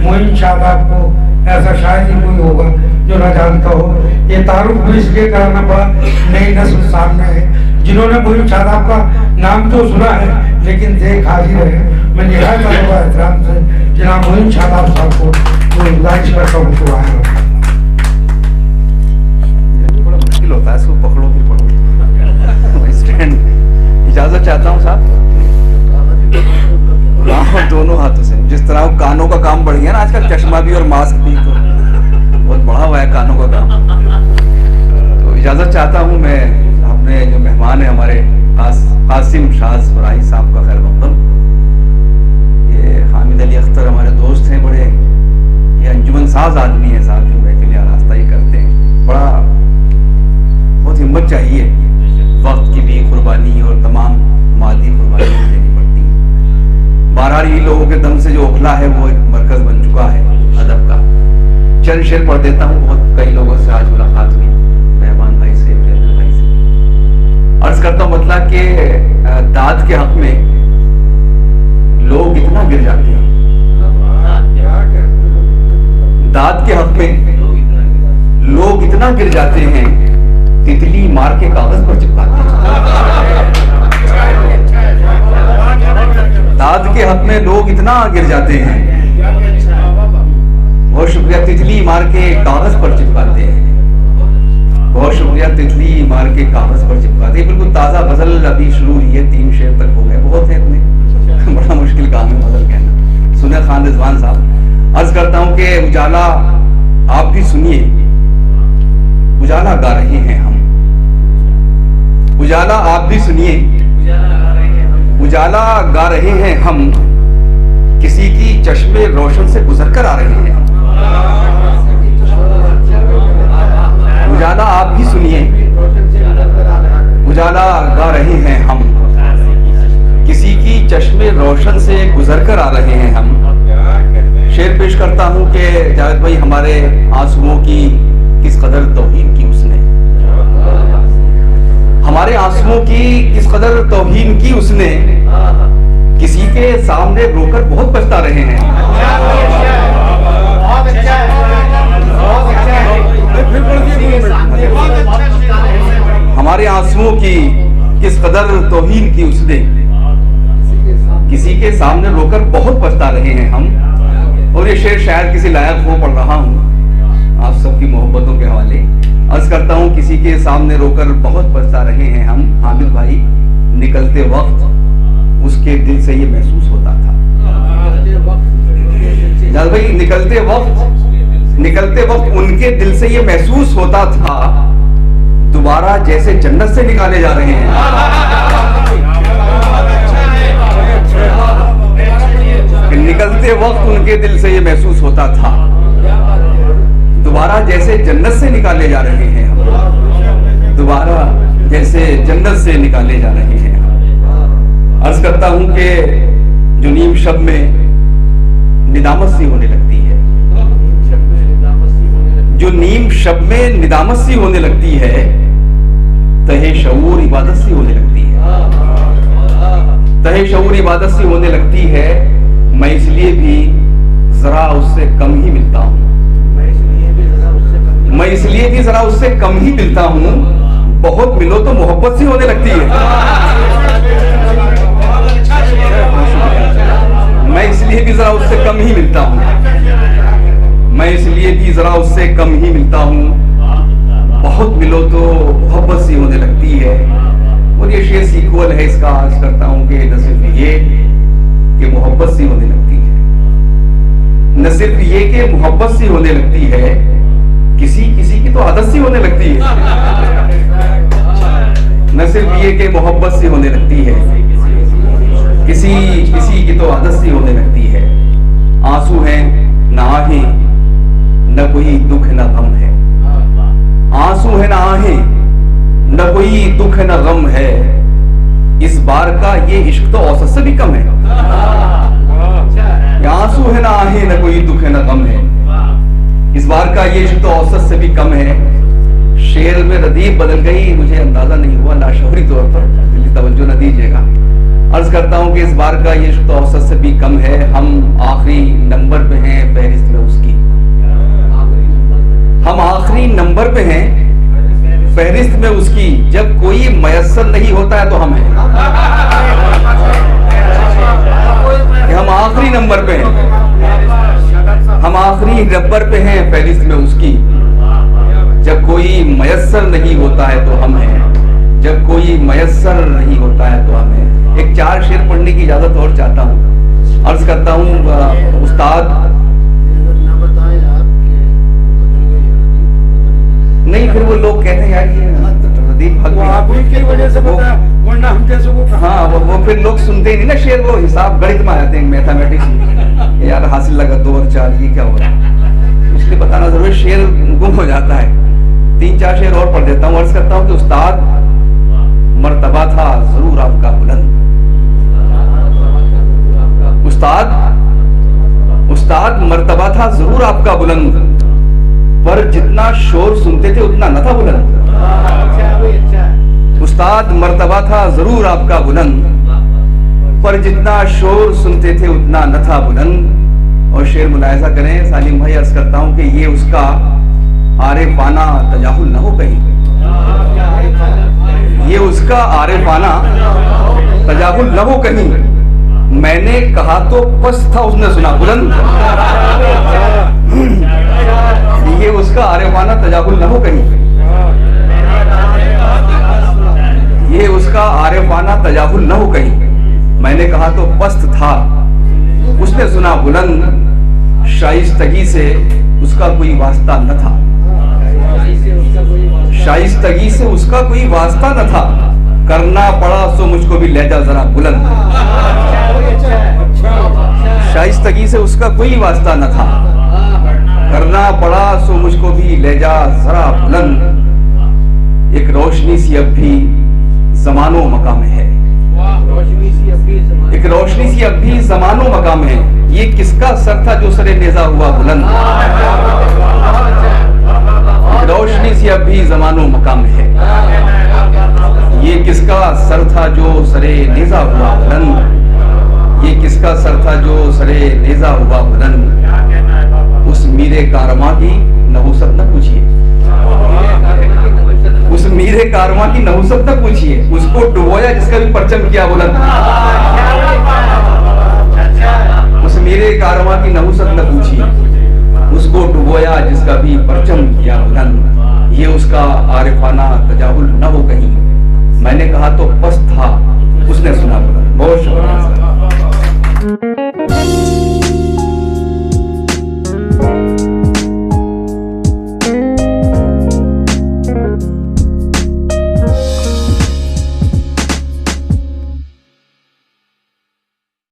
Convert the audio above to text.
मोइन शादाब को ऐसा शायद ही कोई होगा जो ना जानता हो। ये तारुफ भी इसलिए कराना पड़ा, नई नस्ल सामने है जिन्होंने मोइन शादाब का नाम तो सुना है लेकिन देख हाजिर है। मैं निहायत एहतराम से जनाब मोइन शादाब साहब को गुजारिश करता हूँ तो आए। बड़ा मुश्किल होता है इसको पकड़ो फिर पकड़ो स्टैंड। इजाजत चाहता हूँ साहब दोनों हाथों से। जिस तरह कानों का काम बढ़ गया ना आजकल, चश्मा भी और मास्क भी तो बहुत बढ़ा हुआ है कानों का काम। तो इजाजत चाहता हूँ मैं अपने जो मेहमान है हमारे कासिम शाज फराही साहब का खैर मकदम। ये हामिद अली अख्तर हमारे दोस्त हैं बड़े, ये अंजुमन साज आदमी है साहब जो महफिल आरास्ता ही करते हैं। बड़ा बहुत हिम्मत चाहिए, वक्त की भी कुर्बानी और तमाम मादी कुर्बानी देनी पड़ती है। बहरहाल ये लोगों के दम से जो ओखला है वो एक मरकज बन चुका है अदब का। चंद शेर पढ़ देता हूँ, बहुत कई लोगों से आज मुलाकात हुई, मेहमान भाई से, भाई से अर्ज करता हूँ मतलब कि दाद के हक में लोग इतना गिर जाते हैं, दाद के हक में लोग इतना गिर जाते हैं, तितली मार के कागज पर चिपकाते हैं। दाद के हक में लोग इतना गिर जाते हैं, बहुत शुक्रिया, तितली मार के कागज पर चिपकाते हैं। बहुत शुक्रिया, तितली मार के कागज पर चिपकाते हैं। बिल्कुल ताजा गजल अभी शुरू हुई है, 3 शेर तक हो गए, बहुत है इतने बड़ा मुश्किल काम है गजल कहना। सुने खान रिजवान साहब, अर्ज करता हूं कि उजाला आप भी सुनिए, उजाला गा रहे हैं हम, उजाला आप भी सुनिए, उजाला गा रहे हैं हम, किसी की चश्मे रोशन से गुजर कर आ रहे हैं। उजाला आप भी सुनिए, उजाला गा रहे हैं हम, किसी की चश्मे रोशन से गुजर कर आ रहे हैं हम। शेर पेश करता हूं कि जावेद भाई हमारे आंसुओं की किस कदर तौहीन की उसने, हमारे आंसुओं की किस कदर तौहीन की उसने, किसी के सामने रोकर बहुत पछता रहे हैं। हमारे आंसुओं की किस कदर तौहीन की उसने, किसी के सामने रोकर बहुत पछता रहे हैं हम। और ये शेर शायद किसी लायक हो पढ़ रहा हूँ आप सबकी मोहब्बतों के हवाले। अर्ज करता हूँ, किसी के सामने रोकर बहुत पछता रहे हैं हम, हामिद भाई निकलते वक्त उसके दिल से ये महसूस होता था। जावेद भाई निकलते वक्त उनके दिल से ये महसूस होता था, दोबारा जैसे जन्नत से निकाले जा रहे हैं। निकलते वक्त उनके दिल से ये महसूस होता था, दोबारा जैसे जन्नत से निकाले जा रहे हैं हम, दोबारा जैसे जन्नत से निकाले जा रहे हैं हम। अर्ज करता हूं कि जो नीम शब में निदामत सी होने लगती है, जो नीम शब में निदामत सी होने लगती है, तहे शऊर इबादत सी होने लगती है, तहे शऊर इबादत सी होने लगती है। मैं इसलिए भी जरा उससे कम ही मिलता हूं, मैं इसलिए भी जरा उससे कम ही मिलता हूं, बहुत मिलो तो मोहब्बत सी होने लगती है। मैं इसलिए भी जरा उससे कम ही मिलता हूं, मैं इसलिए भी जरा उससे कम ही मिलता हूं, बहुत मिलो तो मोहब्बत सी होने लगती है। और ये शेर सीक्वल है इसका। आज करता हूं कि न सिर्फ ये कि मोहब्बत सी होने लगती है, न सिर्फ ये कि मोहब्बत सी होने लगती है, किसी किसी की तो आदत सी होने लगती है। न सिर्फ ये कि मोहब्बत सी होने लगती है, किसी किसी की तो आदत सी होने लगती है। आंसू हैं न आहें, न कोई दुख न गम है, आंसू है न आहें, न कोई दुख न गम है, इस बार का ये इश्क तो औसत से भी कम है। आंसू है ना आहें, न कोई दुख है न गम है, इस बार का ये इश्क तो औसत से भी कम है। शेर में रदीफ बदल गई, मुझे अंदाजा नहीं हुआ लाशौरी तौर पर, दिल्ली तवज्जो न दीजिएगा। अर्ज करता हूं कि इस बार का ये इश्क तो औसत से भी कम है, हम आखिरी नंबर पे हैं फहरिस्त पे हैं फहरिस्त में उसकी, जब कोई मयस्सर नहीं होता है तो हम हैं कि हम आखिरी नंबर पे हैं, हम आखिरी नंबर पे हैं फहरिस्त में उसकी, जब कोई मयस्सर नहीं होता है तो हम हैं, जब कोई मयस्सर नहीं होता है तो हम हैं। एक 4 शेर पढ़ने की इजाजत और चाहता हूँ। अर्ज करता हूँ उस्ताद, नहीं फिर वो लोग कहते हैं यार ये रदीफ भगवान की वजह से बता, वरना हम जैसे वो हाँ वो फिर लोग सुनते ही नहीं ना शेर, वो हिसाब गणित में आ जाते हैं, मैथमेटिक्स, यार हासिल लगा 2 और 4 ये क्या हो रहा है, इसलिए बताना जरूरी, शेर गुम हो जाता है। 3-4 शेर और पढ़ देता हूँ। अर्ज करता हूँ कि उस्ताद मर्तबा था जरूर आपका बुलंद, उस्ताद मर्तबा था जरूर आपका बुलंद, पर जितना शोर सुनते थे उतना न था बुलंद। उस्ताद मर्तबा था जरूर आपका बुलंद, पर जितना शोर सुनते थे उतना न था बुलंद। और शेर मुलायजा करें सालिम भाई, अर्ज करता हूं कि ये उसका आरिफाना तजाहुल न हो कहीं, ये उसका आरिफाना तजाहुल न हो कहीं, मैंने कहा तो पस्त था उसने सुना बुलंद। ये उसका आरिफाना तजाहुल न हो कहीं, ये उसका आरिफाना तजाहुल न हो कहीं, मैंने कहा तो पस्त था उसने सुना बुलंद। शाइस्तगी से उसका कोई वास्ता न था, शाइस्तगी से उसका कोई वास्ता न था, करना पड़ा सो मुझको भी लहजा जरा बुलंद। शाइस्तगी से उसका कोई वास्ता न था, करना पड़ा सो मुझको भी लहजा जरा बुलंद। एक रोशनी सी अब भी ज़मानो मकाम में है, एक रोशनी सी अब भी ज़मानो मकाम में है, ये किसका सर था जो सरे नेज़ा हुआ बुलंद। एक रोशनी सी अब भी ज़मानो मकाम में है, ये किसका सर था जो सरे नेज़ा हुआ बुलंद, ये किसका सर था जो सरे नेज़ा हुआ बुलंद। उस मीरे कारवां की नहुसत न पूछिए, उस मीरे कारवां की नहुसत न पूछिए, उसको डुबोया जिसका भी परचम किया बुलंद। उस मीरे कारवां की नहुसत न पूछिए, उसको डुबोया जिसका भी परचम किया बुलंद। ये उसका आरिफाना तजाहुल न हो कहीं, मैंने कहा तो पस्त था उसने सुना बुलंद। बहुत शुक्रिया।